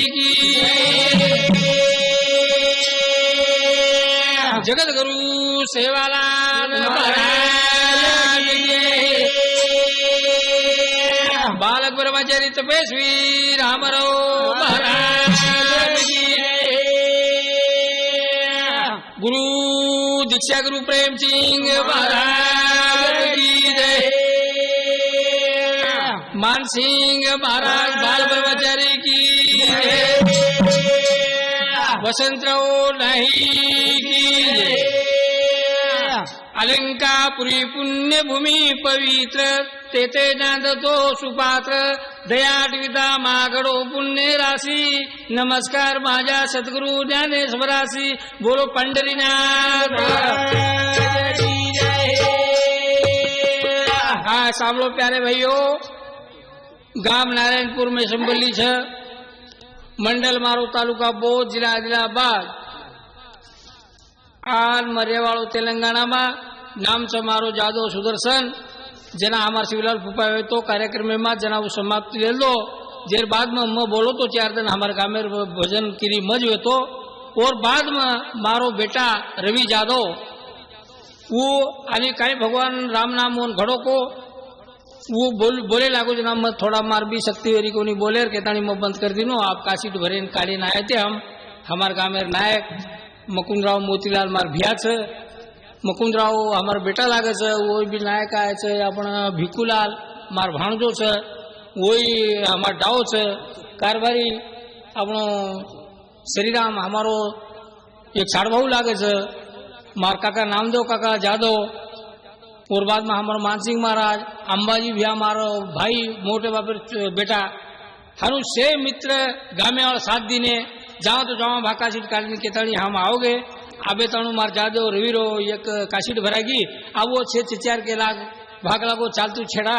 की जगत गुरु सेवालाल महाराज की बालक ब्रह्मचारी तपेश्वी रामराव महाराज की गुरु दीक्षा गुरु प्रेम सिंह महाराज की जय मान सिंह महाराज बाल ब्रह्मचारी की वसंतराव नहीं की अलंकापुरी पुण्यभूमी पवित्र तेथे नांदतो सुपात्र दयाटविता मागडो पुण्य राशी नमस्कार माझ्या सद्गुरु ज्ञानेश्वरासी बोलो पंढरीनाथ हाँ सामलो प्यारे भाइयों गाम नारायणपुर में संबली छ मंडल मारो तालुका बोध जिला आदिलाबाद आल मर्यावाड़ो तेलंगाना में नाम छ मारो जादव सुदर्शन जना हमार शिवलाल फूफा तो कार्यक्रम में जना समाप्ति ले लो जेर बाद में मैं बोलो तो 4 दिन हमारे गाँव में भजन किरी मज हुए तो और बाद में मारो बेटा रवि जादव वो आणि काही भगवान राम नाम मोहन घड़ो को वो बोले लागो जना मैं थोड़ा मार भी शक्ति वेरी को नहीं बोले कहतानी मैं बंद कर दिनो आप काशीट भरे काढ़ी ना आए थे हम हमारे गाँव में नायक मुकुंदराव मोतीलाल मार भिया छ मुकुंदराव हमार बेटा लागे छ वो भी नायक आए छ अपन भिकुलाल मार भाणजो छ वही हमार डाव छ कारभारी अपनो श्रीराम हमारो एक साड़भाऊ लागे छ मार काका नामदेव काका जादव और बाद में हमारो मानसिंह महाराज अंबाजी भैया मारो भाई मोटे बापर बेटा हारू से मित्र गामे वाला 7 दिने जाओ तो जाओ भाका सीट काटने के तणी हम आओगे आबे तणु मार जादो रवीरो एक काशीट भरागी आवो 6-4 के लाग भाग लागो चालतू छेड़ा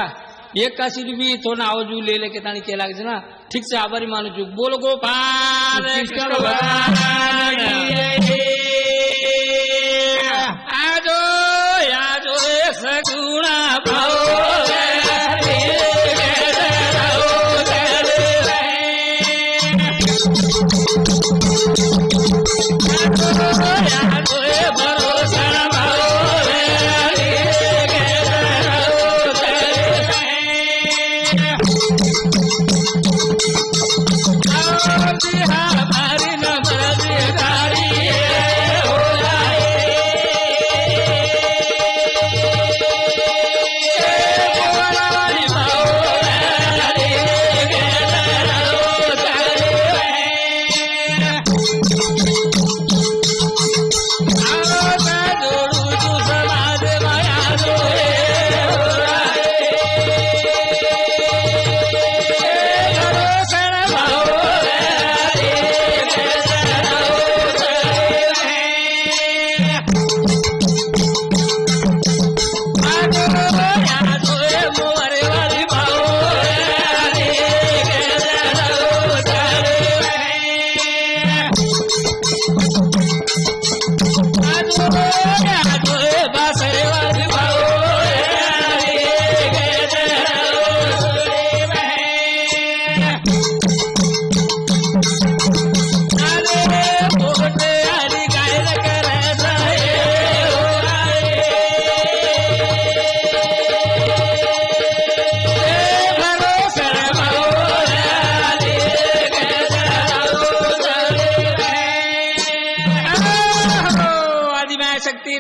एक काशीट भी तो ना आवजू ले के तानी के लाग जना ठीक से आभारी मानु छु बोल गोपाल कृष्ण भगवान आजो आजो सगुणा भाव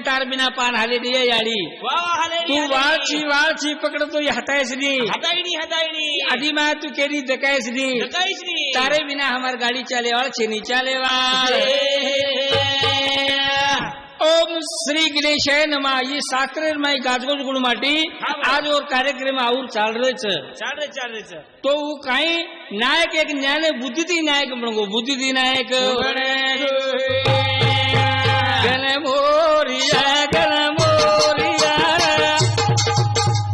तार बिना पान हाले दिया याडी तू वाळची पकड़तो हटायस नी हटाईनी आदि मा तू केरी दकायस नी तारे बिना हमार गाड़ी चाले वाल छे नी चाले वाल ओम श्री गणेशाय नमः ये साकरेर माई गाजगोज गुणमाटी आज और कार्यक्रम आउर चाल रहे छ तो वो काई नायक एक ज्ञान बुद्धि नायक बणगो बुद्धि नायक गण मोरिया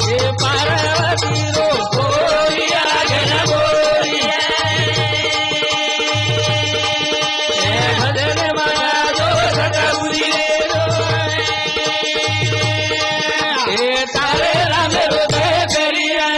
ये पार्वती रो गोरिया गण मोरिया भजन माया जो सतगुरी रे तारे राम रो करिया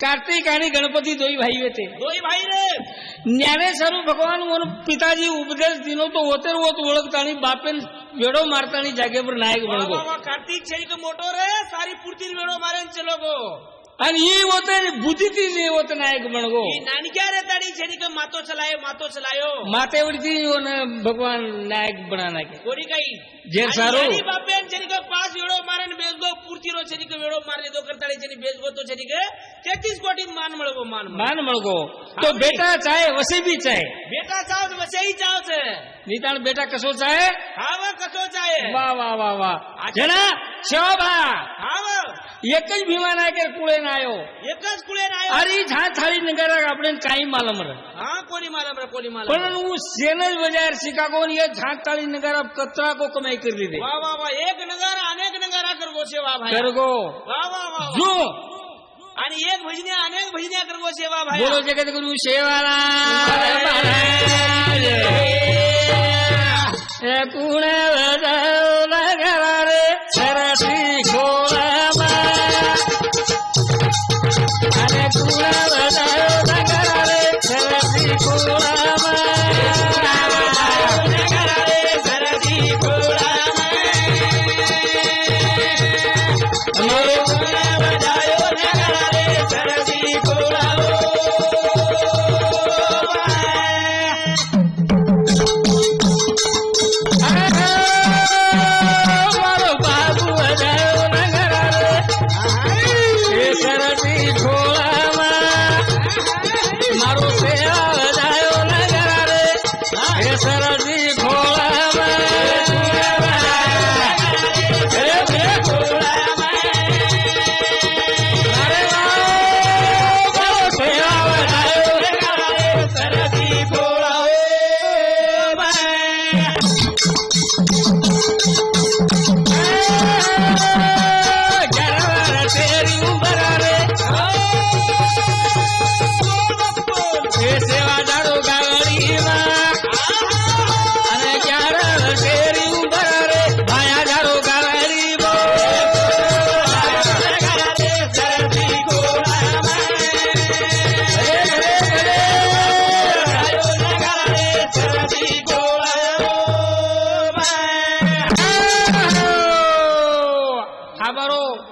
कार्तिक आणि गणपती दोई भाई होते दोई भाई रे ज्ञानेश्वर भगवान म्हणून पिताजी उपदेश दिनो तो होते होत ओळखता आणि बापेन वेडो मारता आणि जागेवर नायक बनगो कार्तिक छेरी मोटो रे सारी पूर्ती वेडो मारे चलोगो आणि ही होते बुद्धी ती होत नायक बनगो नानक्या रे ताड़ी छेरी के मातो चलायो मातेवरती भगवान नायक बनाना के कोरी कई जे सारो बापेन छेरी के पास वेडो मारन बेजगो पूर्ती रो छेरी के वेडो मारले दो करताड़ी छेरी बेजगो तो छेरी के 33 कोटी मान मळगो तो बेटा चाहे वसे भी चाहे बेटा चाहो तो वसे ही चाहो छे निताण बेटा कसो चाहे हाव कसो चाहे वाह वाह वाह वाह जना शोभा हाव एक જ ભીમા નાયક કુળે ના આવ્યો એક જ કુળે ના આવ્યો અરે જા થાળી નગર આપણે કાઈ માલમ રે હા કોની માલમ પણ હું સેનજ બજાર શિકાગો ની ઝાંક થાળી નગર કતરા को कमाई कर दी वाह वाह वाह एक नगर अनेक नगरा करगो सेवा भाई करगो वाह वाह वाह जो आणि एक भजन्या अनेक भजन्या करगो सेवा भाई बोलो जगत गुरु सेवाला ए पुणे वजावला घरा रे सरसी खोला अरे पुणे वजावला घरा रे सरसी खोला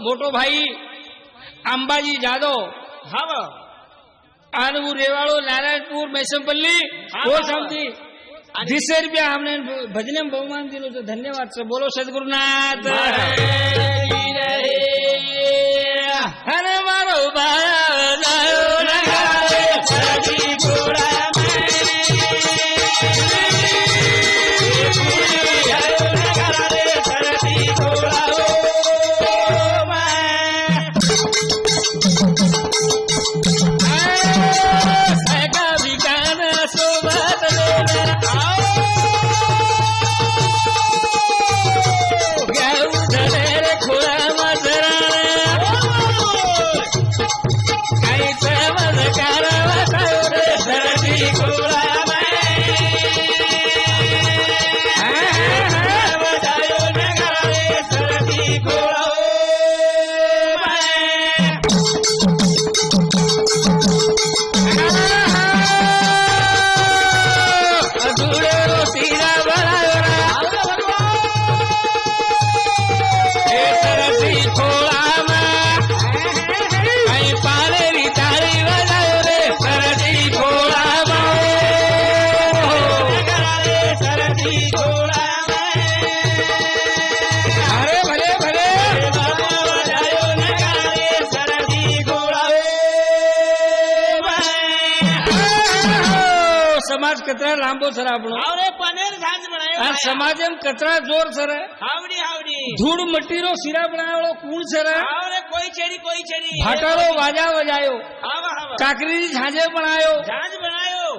मोटो भाई अंबाजी जादव हाव आणि रेवाड़ो नारायणपुर मैसमपल्ली वो समझी 200 रुपया हमने भजने में बहुमान दिलो तो धन्यवाद सर बोलो सदगुरुनाथ अरे मारो समाज कचरा लांबो सर आपण पनेर झांज बनायो समाज कचरा जोर सर हावडी हावडी धूड़ मट्टी रो सिरा बनायो कूण सर कोई छेड़ी भाटारो वाजा बजायो काकरी झांझे बनायो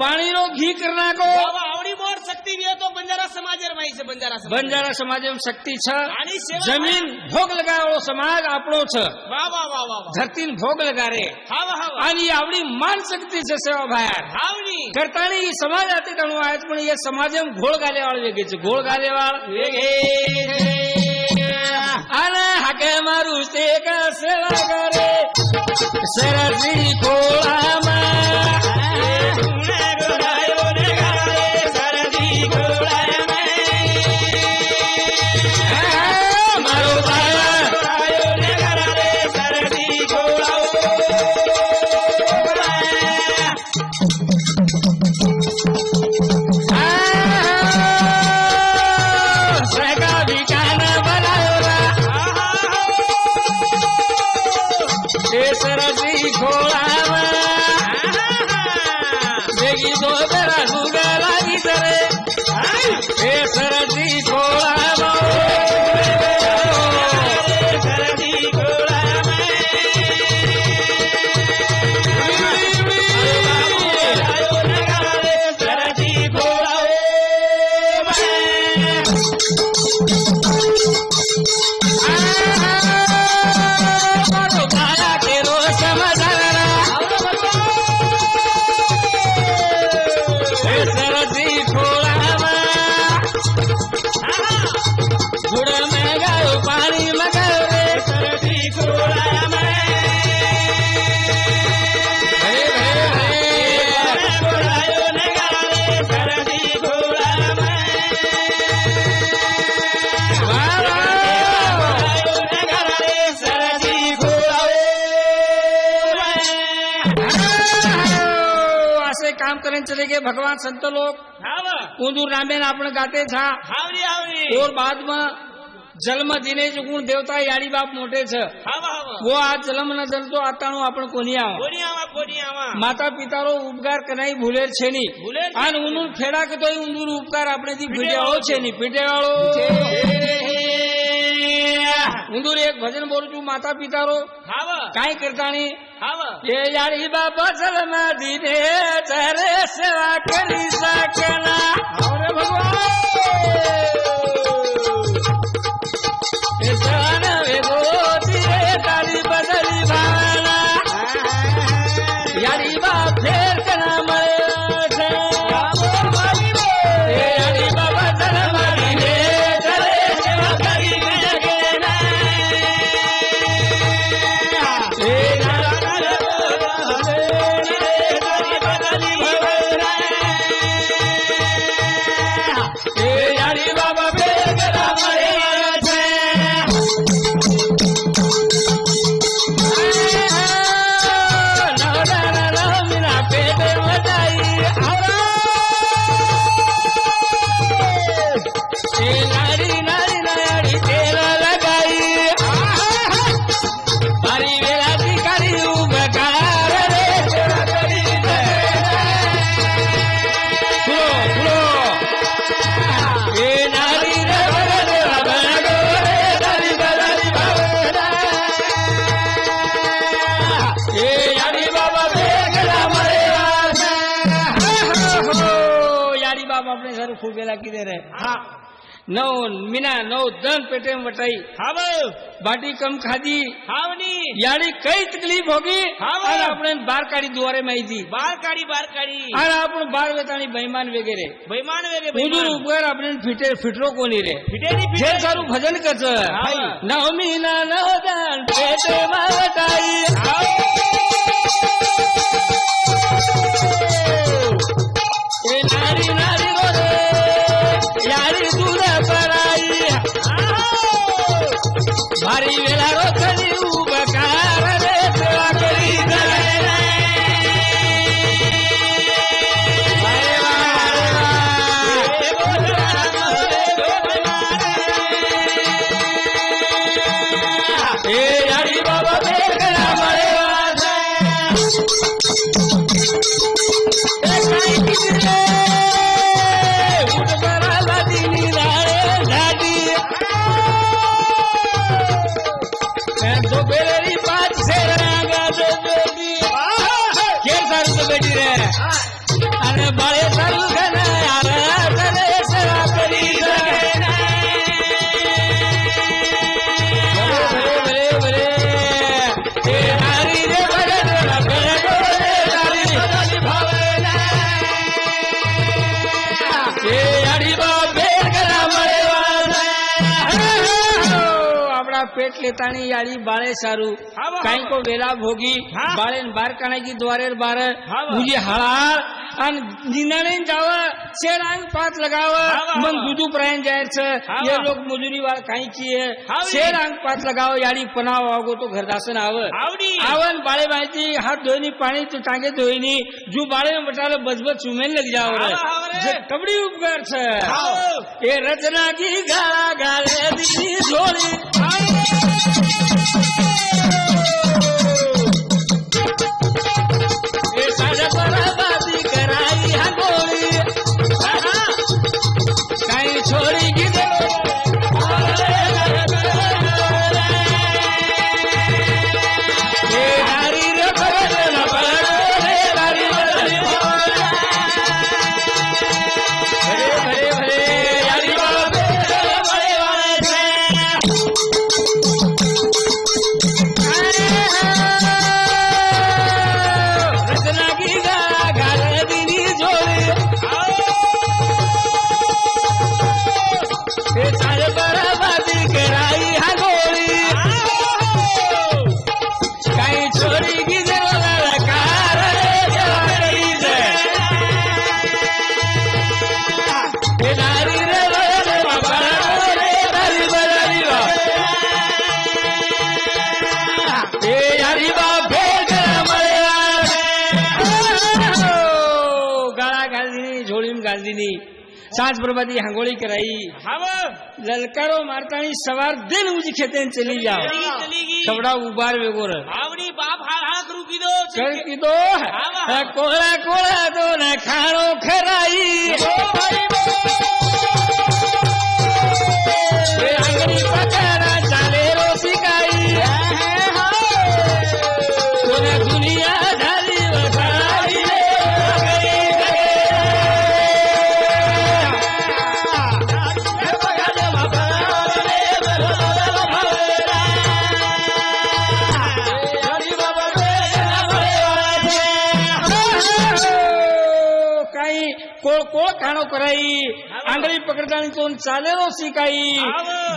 पानी रो घी करना को आवडी मोर शक्ति भी तो बंजारा समाज माई से बंजारा समाज में शक्ति छ जमीन भोग लगावो समाज आपणो छ वाह वाह वाह वाह धरती भोग लगा रे आणि आवडी मान शक्ती छ सेवा भायर आवडी करतानी समाज आते तणो आहेत पण या समाजम घोळ घालेवाळ वेगेच घोळ घालेवाळ वेगे आणि કે મારું શેખ સેવા કરે સરસી ખોળામાં મારો સરસી ખોળામાં ભેગી દો બેરા ડુગા લાગી તરે એ સરસી काम करने चले गए भगवान संत लोग ऊंदूर रामेन आपने गाते था और बाद में जन्म दिने जो गुण देवता याड़ी बाप मोटे छ वो आज जन्म न जल तो आता आपण कोणी आवा माता पिता रो उपकार कनाई भूले छे नी आन ऊंदूर फेड़ा के तो ऊंदूर उपकार आपने दी पीटेवाळो छे नी पीटेवाळो ऊंदूर एक भजन बोलू छू माता पिता रो काई करता नी ये याड़ी बाबा जन्म दिने चरे सेवा करी सकना और भगवान जान वे गोदी तारी बदली भावना याड़ी बाप फेर कना मरे याड़ी बाबा जन्म दिने चरे सेवा करी सकना याड़ी बाबा फेर कना मरे अपने सर खूब बेला की दे रहे नौ मीना नौ दन पेटे में बटाई बाटी कम खादी यानी कई तकलीफ होगी अपने बार काढ़ी दुआरे में आई थी बार काढ़ी और अपन बार वेतानी बेईमान वगैरह ऊंदूर ऊपर अपने फिटरो को नहीं रे फिटे सारू भजन कर नौ मीना नौ दन पेटे में बटाई नारी नारी गोरे यारी दूर पराई भारी वेला रोकली उपकार रे सेवा करी यारी बाबा बेगरा मरे बेटी रे अरे बड़े सारू घना यार करे सेवा करी बरे बरे ए नारी रे बड़े बड़े नारी भावना ए याड़ी बाप बेर करा मरे वाला अपना पेट लेतानी याडी बाळे सारू हाव. काही को वेला भोगी हा. बाळेन बार काणाची द्वारेर बार हाव. मुझे हळाळ आणि निनाने जावं शेर अंग पात लगावं हाव. मग दुधू प्रायण जायचं हाव. ये लोक मजुरी वाळ काही की हाव. शेर अंग पात लगावं याडी पनाव वागो तो घरदासन आव आवडी आवन बाळे माहिती हात धोईनी पाणी तो टांगे धोईनी जू बाळे बटाल बजबज चुमेल लग जाव हाव, हाव रे. जे कबडी उपकार छ हाव. ए रचना की गाळा गाळे दिनी झोळी ए साजा बराबादी कराई हा गोळी काही छोडी की दे ए हरी रे बरला बरले हरी बरली भरे भरे भरे यारी बाबे बड़े वाले छे रचना की गाल दिनी जोड़ी ए सारे बराबादी कराई हा गोळी काही छोरी की देवाला कार देवारी दे ए नारी रे रे बाबा रे नारी बरारी बा ए यारी बाबे गाळा घालदिनी झोळीम घालदिनी सांज प्रभाती हांगोळी कराई हाव ललकारो मारतानी सवार दिन उजी खेते चली जाओ चली कपड़ा उबार वेगोर आवडी बाप हाळ हाळ करू कीधो कर की दो कोळा कोळा दो न खाणो खराई ए अंगणी पकारा चाले रोसिकाई कोना दुनिया झाली वसाई काही कोळ कोळ खाणो कराई आंगळी पकडतानी तोन चालेरो शिकाई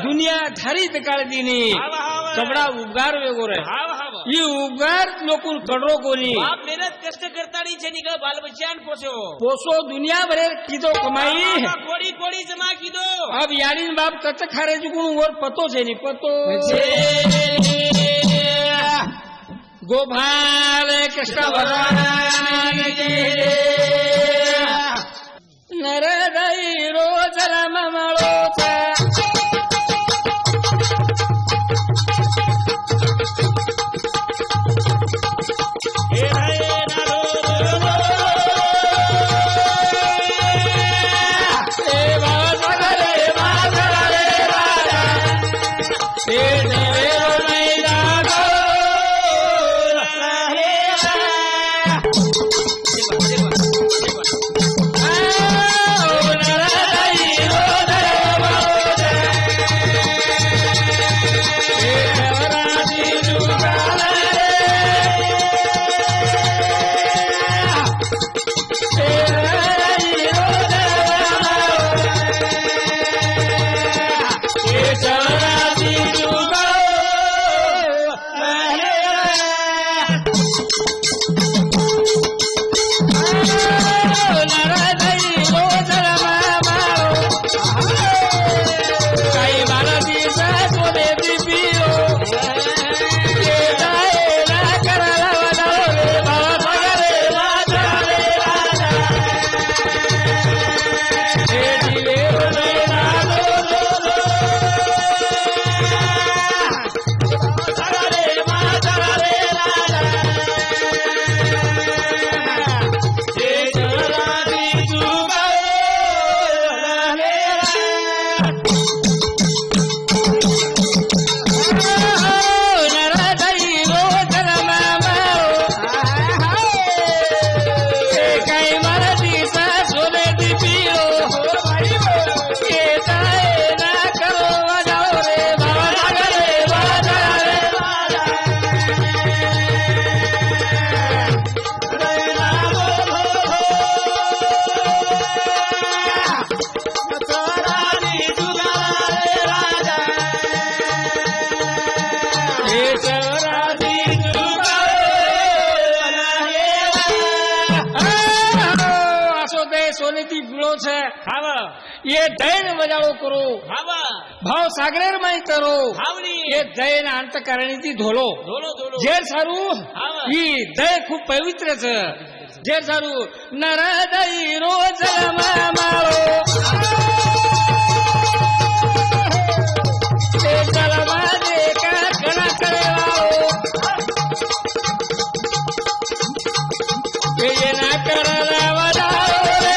दुनिया धारीत काळदिनी हाव हाव कपडा उबगार वेगोर हाव हाव ही उबगार लोकून कडरो कोणी बाप मेहनत कष्ट करतानी छे निक बाल बच्चान पोसो पोसो दुनिया भरे किदो कमाई कोड़ी कोड़ी जमा कीधो अब यारीन बाप कच खारे जुगुण वर पतो छे नि पतो गोपाल कृष्ण भगवान की नर दई रोज राम मळोचा हे रे नारो हे वासगरे वासगरे राजा हे देव नाही जागो हे सोनेती पिळो छे हाव ये दैन वजाळो करो हाव भाव सागरेर माई तरो हावनी ये दैन अंतकरणी ती धोलो धोलो धोलो जे सारू हाव ही दय खूप पवित्र छ जे सारू नर दई रोज मामाळो ते जलमा दे का कणा करेवाळो ये ना करला वडाळो रे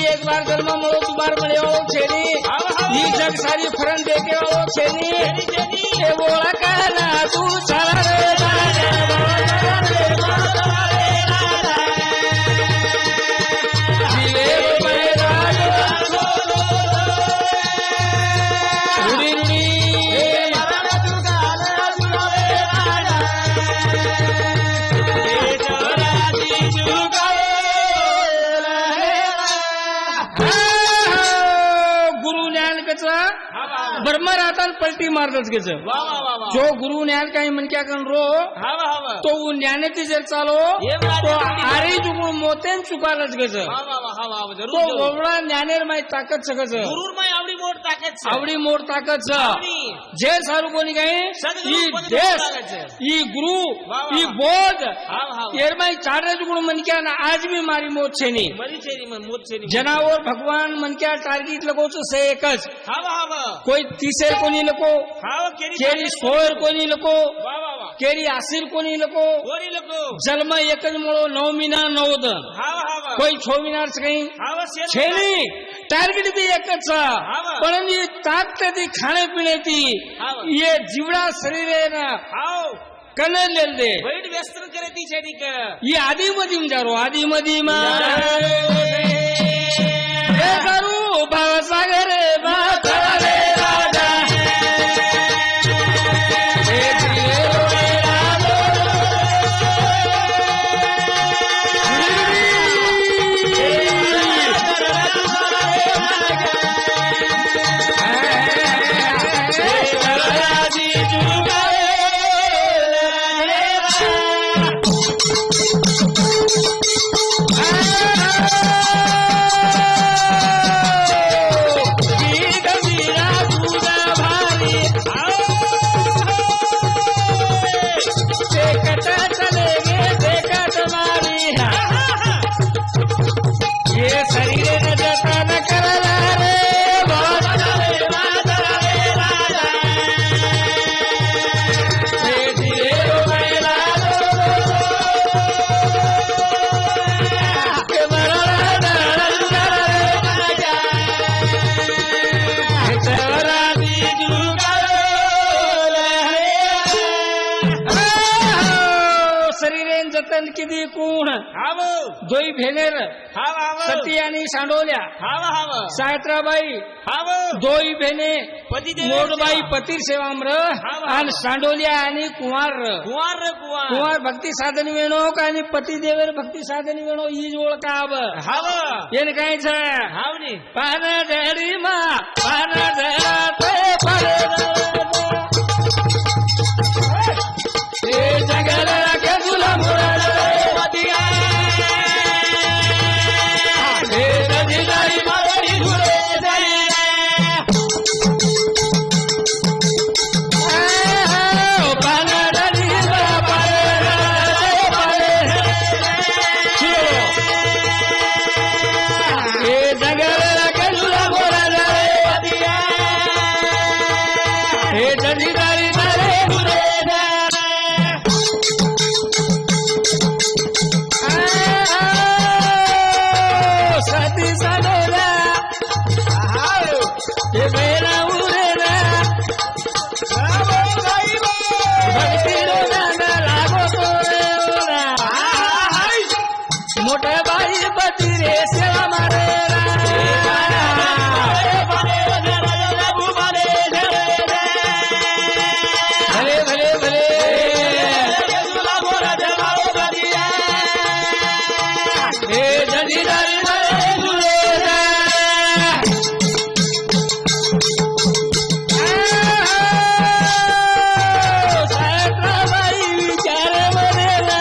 एक बार जन्म मळो दुबार मळ्यो छेनी ही जग सारी फरन देके वाळो छेनी ए बोला काला तू चला रे बर्मा राहतात पलटी मारतच घ्यायचं जो गुरु ज्ञान काही म्हणक्या कन रो तो ज्ञानेती जर चालो तो आरे जुगुळ मोतेन चुकालच घ्यायचं तो गोवळा ज्ञानेर माई ताकद सगळच आवडी मोड ताकद जे सारू कोणी काही ई देश ई गुरु ई बोध एरमाई चाडे जुगुळ म्हणक्या ना आज भी मारी मोत छेनी जनावर भगवान म्हणक्या टार्गेट लगोच से एकच कोई तीसेर कोणी लको केरी सोयर कोणी लको केरी आसिर कोणी लको जन्म एकच मुळो 9 महिना 9 दिन कोई 6 महिनार काही छेनी टार्गेट ती एकच पण ये ताकत ती खाणे पिणे ती ये जीवडा शरीर है ना कने लेल दे बैठ व्यस्त करे ती छेनी का ये आदि मधी जारो आदि मधी मा हे करू भाव सागर बाथरे किती कोण दोई भेनेर सती आणि सांडोल्या सायत्राबाई दोई भेने मोडबाई पतीर सेवाम्र आणि सांडोल्या आणि कुंवार भक्ती साधन वेणोक आणि पती देवर भक्ती साधन वेणो ही जोळ काब येन काय छ पान झडी मा पान झडा जंजीदारी नारे दुरेदा सती साडोला हे मेरा उरेदा भक्ती रोना लागो तो रे ओरा मोठे बाई पती रे सेवा मारे भले भले भले हे जंजीदारी नारे दुरेदा सायत्राबाई विचार मरेला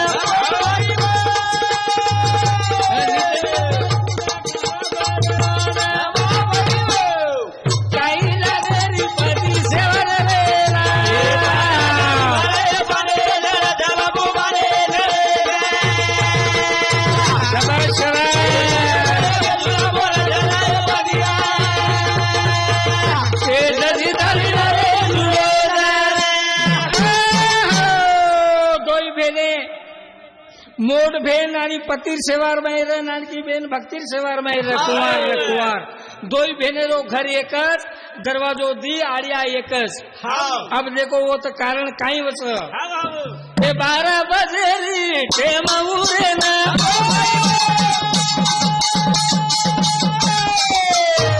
काही लागरी पती सेवा नरेला शबाश हे जंजीदारी नारे दुरेदा दोई बेने मोठ बेन आणि पतीर सेवार माहिर नानकी बेन भक्तीर सेवार माहिर कुवार रे कुवार दोई बेने रो घर एकच दरवाजो दी आड़िया एकच अब देखो वो तो कारण काई वच हे 12 बजेरी टेम उरे ना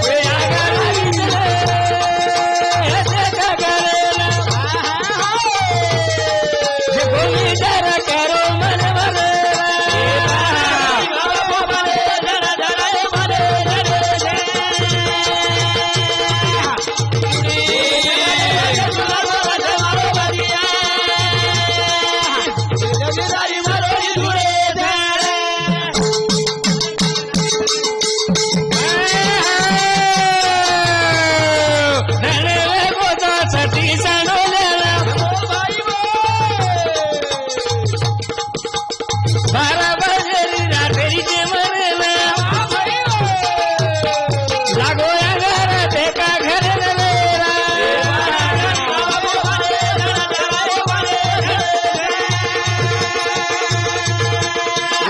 हे आगा लागी रे हे का करेला हे गोली डर करो मन भरे सती साडोला 12 बजेरी रात्री के मरेला लागो या घर देखा घर नवेला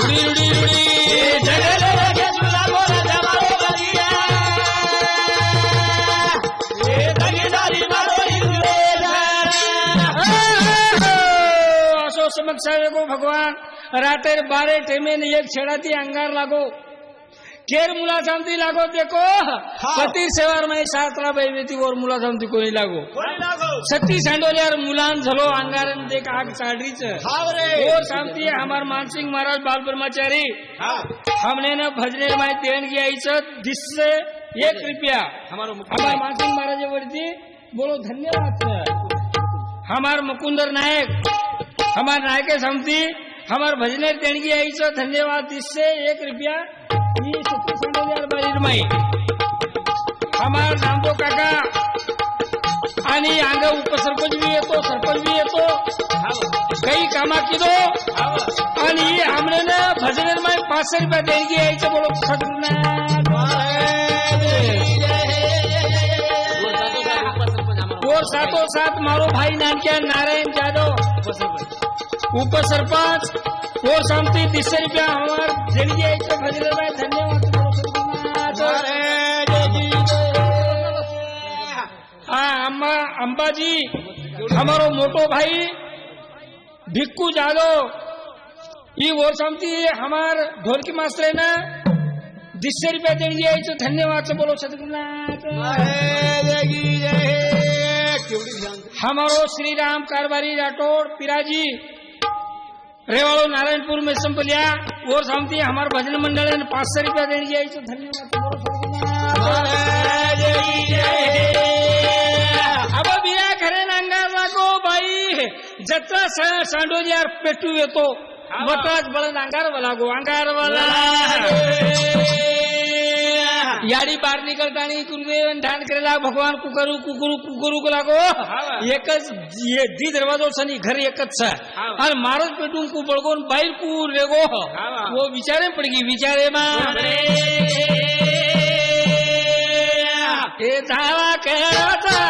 उडी उडी उडी जगल लगे तुला बोला जमारो बलिया हे जंजीदारी मारो इंद्रेला असो समक्ष को भगवान रातेर 12 टेमे ने एक छेड़ाती अंगार लागो केर मुला शांति लागो देखो पतीर सेवार में शास्त्रा बैवेती और मुला शांति कोई लागो सती सांडोल्यार मुलान झलो अंगारन देख आग चाडरीच और शांति हमार मानसिंह महाराज बाल ब्रह्मचारी हमने न भजने में देण की आई दिससे 1 रुपया हमार मानसिंह महाराज वरती बोलो धन्यवाद हमार मुकुंदर नायक हमार नायके शांति हमार भजनेर देणगी आईचं धन्यवाद दिससे 1 रुपया ही सती सांडोल्यार बारीर माई हमार नामदो काका आणि अंग उपसरपंच भी येतो सरपंच भी येतो काही कामा किदो आणि हमने ना भजनेर माई 500 रुपया देणगी आईचं बोलो सदगुरुनाथ और साथों साथ मारो भाई नानक्या नारायण जादव उपसरपंच और शांति 300 रुपया हमार देणगी आईचं भजनेर माई धन्यवाद बोलो सदगुरुनाथ हाँ अंबाजी हमारो मोटो भाई भिक्कू जादव ये वो शांति हमार ढोलकी मास्टर ना 200 रुपया देणगी आईचं धन्यवाद से बोलो सदगुरुनाथ हमारो श्री राम कारभारी राठौड़ पिराजी रेवाड़ो नारायणपुर में संपलिया और शांति हमारे भजन मंडल ने 500 रुपया देणगी आईचं धन्यवाद से बोलो सदगुरुनाथ अब बिया खरे अंगार लागो बाई जत्रा सांडोल्यार पेटू येतो मताच बळन अंगार लागो अंगार वाला याडी बार निकलतानी कुरवे ध्यान करेला भगवान कुकरू कुकरू कुकरू को लागो एकच ये दी दरवाजो सनी घर एकच छ और मारत पेटून को बळगोन बाहेर कू रेगो वो विचारे पडगी विचारे मा ए धावा कराचा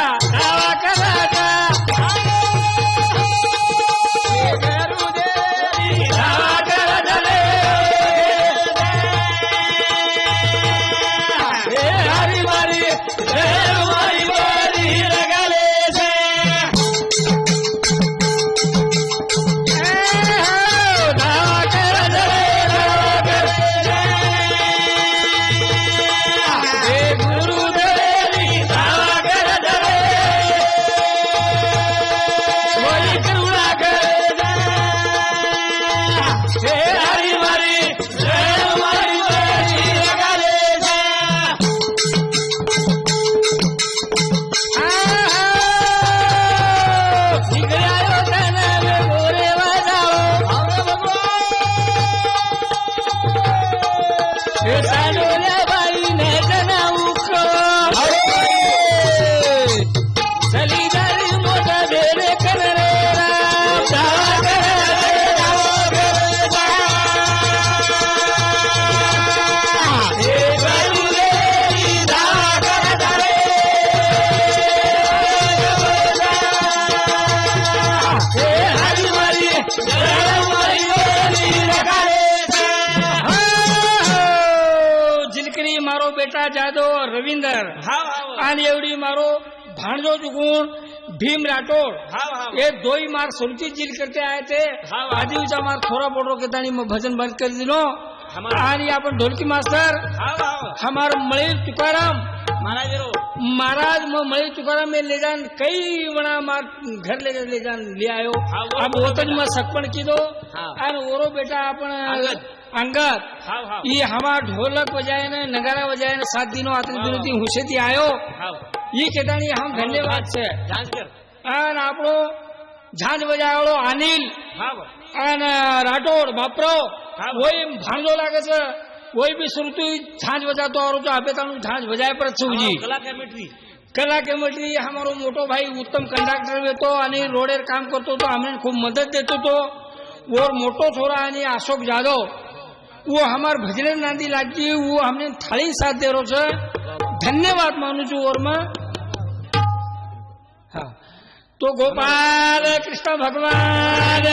बेटा जाधव रविंदर हाव हाव आणि एवढी मारो भाणजो चुकून भीम राठोड हाव हाव ये दो ही मार सुरती जिल करते आए थे हाँ। आदिवचा मार थोड़ा बोटो के दानी में भजन बंद कर दिलो हमारा- आणि आपण ढोलकी मास्तर हाव हाव हमार मळे तुकाराम महाराज रो महाराज मळे तुकाराम में ले जान कई बड़ा मार घर ले जान ले आयो हाँ, वो अब वतन में सकपण की दो हाँ। और ओरो बेटा अपन अंगद। अंगद हाव हाव ये हमार ढोलक बजाए ने नगारा बजाए ने 7 दिनों आतरी दिनों थी हुशेती आयो हाव ये केदानी हम धन्यवाद છે જાંજગર અને આપણો ઝાંઝ બજાવવાળો અનિલ હાવ અને રાઠોડ બાપરો હા. કોઈ ભાંડો લાગે છે કોઈ બી શ્રુતિ ઝાંઝ બજાતો આવડું તો આપેતાનું ઝાંઝ બજાય પર છૂજી કલા કમિટી कला कमिटी हमारो मोटो भाई उत्तम कंडक्टर होतो आणि रोडेर काम करतो तो आम्ही खूप मदत देतो तो और मोटो छोरा आणि अशोक जाधव वो हमार भजने नांदी लागी वो हमने थाली साथ दे रो छे धन्यवाद मानू छू और मैं हाँ तो गोपाल कृष्ण भगवान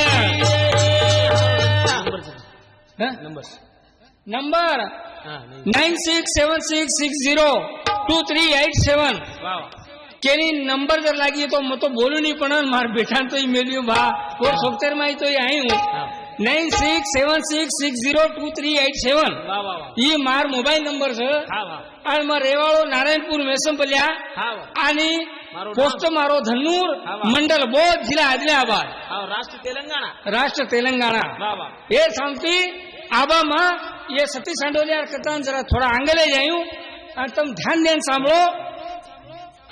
नंबर 9676602387 केनी नंबर जर लागी तो मैं तो बोलू नहीं पण मार बेटा तो ही मेल्यू भा और सोफ्टवेर में तो ही आई हूँ 9676602387 ये मार मोबाइल नंबर છે અને માર રેવાળો નારાયણપુર મેસમપલ્યા आणि पोस्ट मारो धन्नूर मंडल बोध जिला आदिलाबाद राष्ट्र तेलंगाना राष्ट्र तेलंगाना ये शांति आबा मां ये सतीश सांडोलिया करता जरा थोड़ा आंगले जायूं और तुम ध्यान देन सांभळो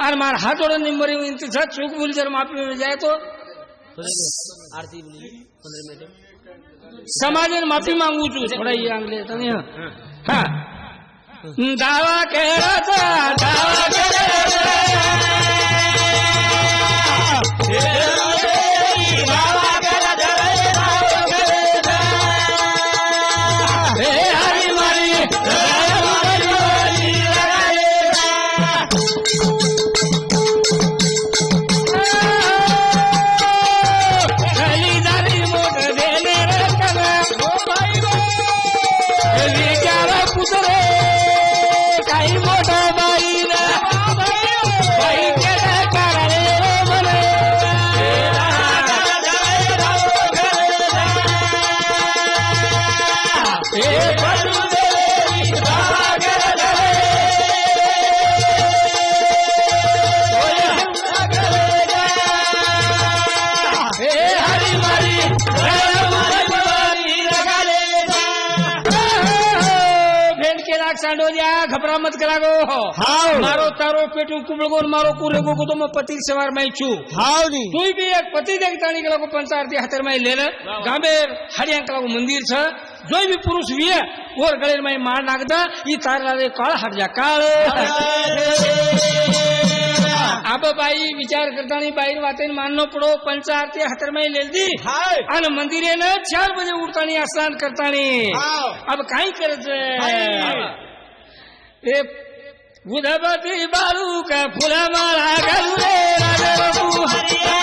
और मार हाथ जोड़ो नंबर इंतजार चूक भूल जर माफी में जाए तो आरती बोली 15 मिनट समाज में माफी मांगू छू थोड़ा ये आंगले तो नहीं हाँ दावा कह रहा था दावा कह रहा था सांडोलिया घबरा मत करा गो मारो तारो पेटू कुबड़गो मारो कुरेगो को तो मैं पति सवार में छू तू भी एक पति देखता नहीं कला को पंचारती हाथर में ले ले गामेर हरियां कला को मंदिर छ जो भी पुरुष भी है और गले में मार नागदा ये तार लाले काळ हट जा काळ अब बाई विचार करता नहीं बाई वाते माननो पड़ो पंचारती हाथर में ले दी और मंदिरे न 4 बजे उठता नहीं स्नान करता नहीं अब काई करत ए बुधपति बालू का फूला माला गरुरे राजा बाबू हरिया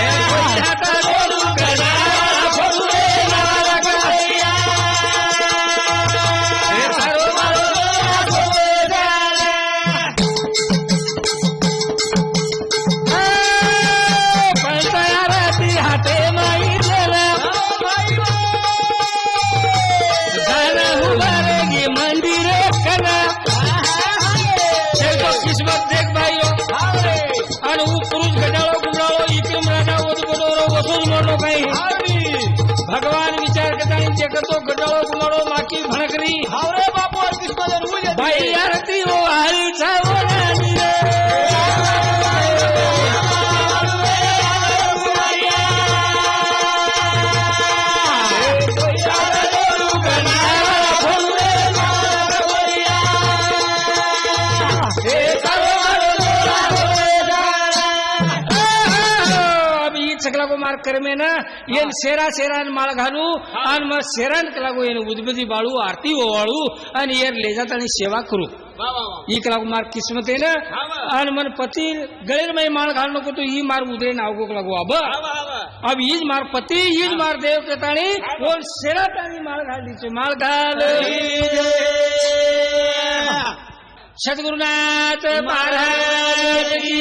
ए कोइता गोलू का नारा फूले माला गरुरिया ए तारो मारो फूले जाला पंचायती हाथे माई देला मंदिर कना किस्मत देख भाइयों आणि पुरुष घटाळो गुमराळो इकडे मराठा वसुरो वसूल म्हणलो काही भगवान विचार करता जे करतो घटाळो गुमराळो माकी भणकरी हावरे बापू कृष्ण भाई आरती हो हरी छावरानी सकला को मार कर में ना ये शेरा शेरान माळ घालू आणि मग शेरान कला को ये उदबदी बाळू आरती ओवाळू आणि ये ले जाता आणि सेवा करू ई कला को मार किस्मत है ना आणि मन पति गळेर में माळ घालू नको तो ई मार उदरे नाव को कला को अब अब हीज मार पती हीज मार देव के ताणी कोण शेरा ताणी माळ घालली छे माळ घाल सद्गुरुनाथ महाराज की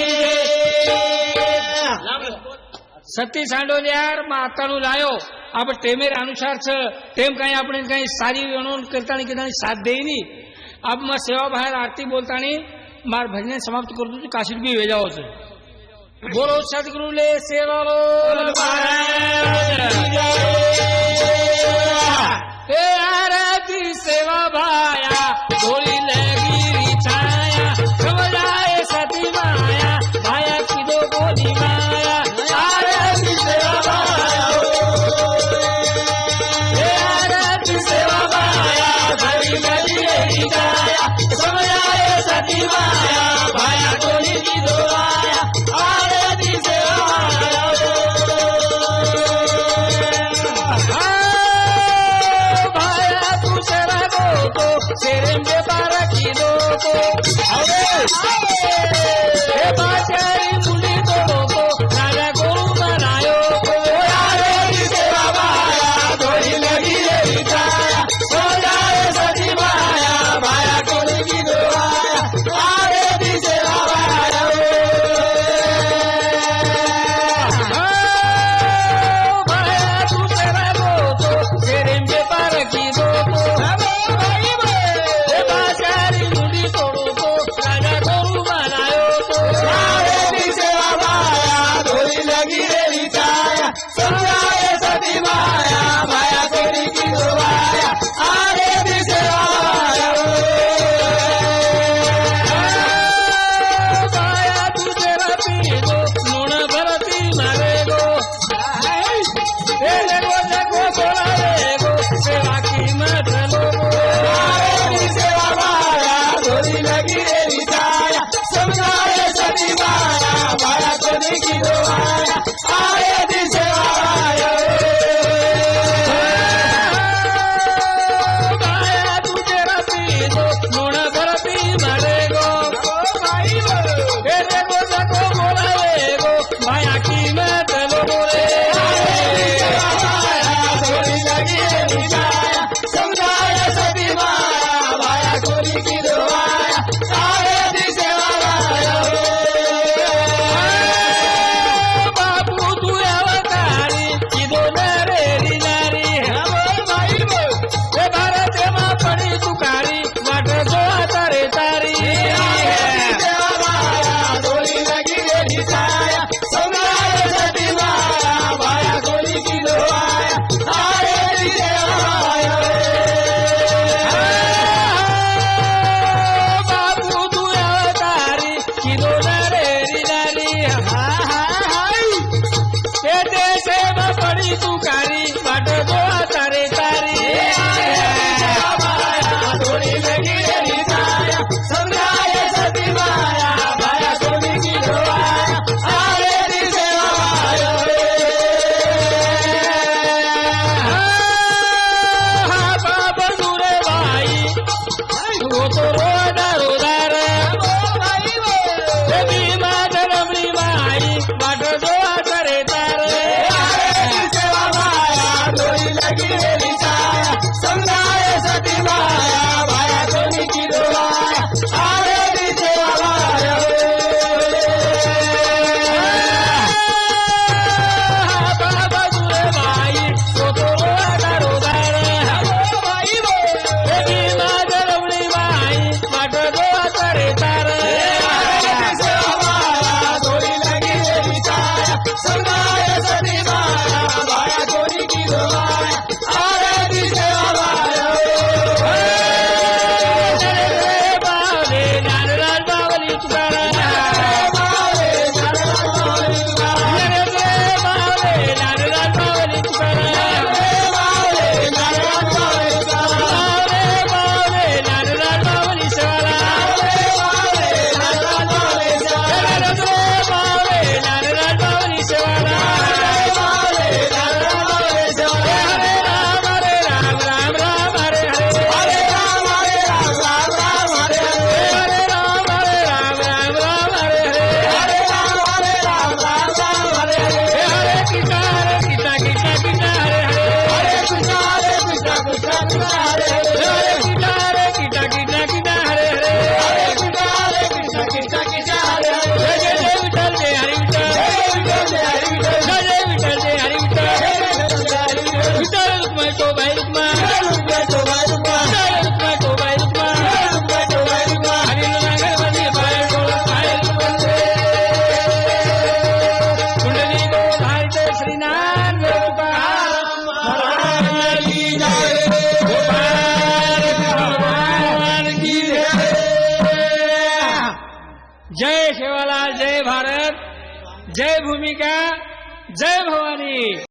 सती सांडोल्यार मातानु लायो आपण टेमेर अनुसार छ टेम काही आपण काही सारी गणून करतानी किती साथ देईनी अब मग सेवा बाहेर आरती बोलतानी मार भजन समाप्त करतो काशीत बी वेजाव छ बोलो सद्गुरुले सेवा लो हे आरती सेवा भाया बोली लगी छाया समझाए सती माया भाया की दो बोली माया आरती सेवा भाया हे आरती सेवा भाया भरी लगी छाया समझाए सती माया भाया बोली की दो माया आरती सेवा भाया सेरेंगे बारा किलो को हे बाचारी मुली को राजा गोरू बनायो को यारे सेवा भाया थोड़ी लगी रे छाया हो जाए सती माया भाया कोली की दोया आरे दी सेवा भाया भाया तू सेवा को तो सेरेंगे बारा किलो को समझाए सती माया भाया कोली की दोया आरे दी सेवा भाया तुझे रती गो नून भरती मारे गो जगो बोलावे गो सेवा की मत लोगो आरे दी सेवा भाया कोली लगी रे छाया समझाए सती माया भाया कोली की दोया आरे दी सेवा भाया तुझे रती गो नून भरती मारे गो जगो बोलावे गो भाया की मत लोगो रे लगी रे छाया समझाए सती माया भाया कोली की दोया आरे दी सेवा बापू तू अवतारी की दो नरेरी नारी हे भारत मां पड़ी तुकारी वाट जो तारे तारी कोली लगी रे छाया समझाए सती माया भाया कोली की दोया आरे दी सेवा बापू तू अवतारी की दो नरेरी नारी देशे में पड़ी तुकारी बाट दो तारे तारी थोड़ी लगी रे छाया समझाए सती माया भाया कोली की दोया आरे दी सेवा बाबा दूरे भाई वो तो रोदा रोदा रे भीमा धरमणी भाई बाट दो तारे तारे सेवा भाया जय भूमिका जय भवानी.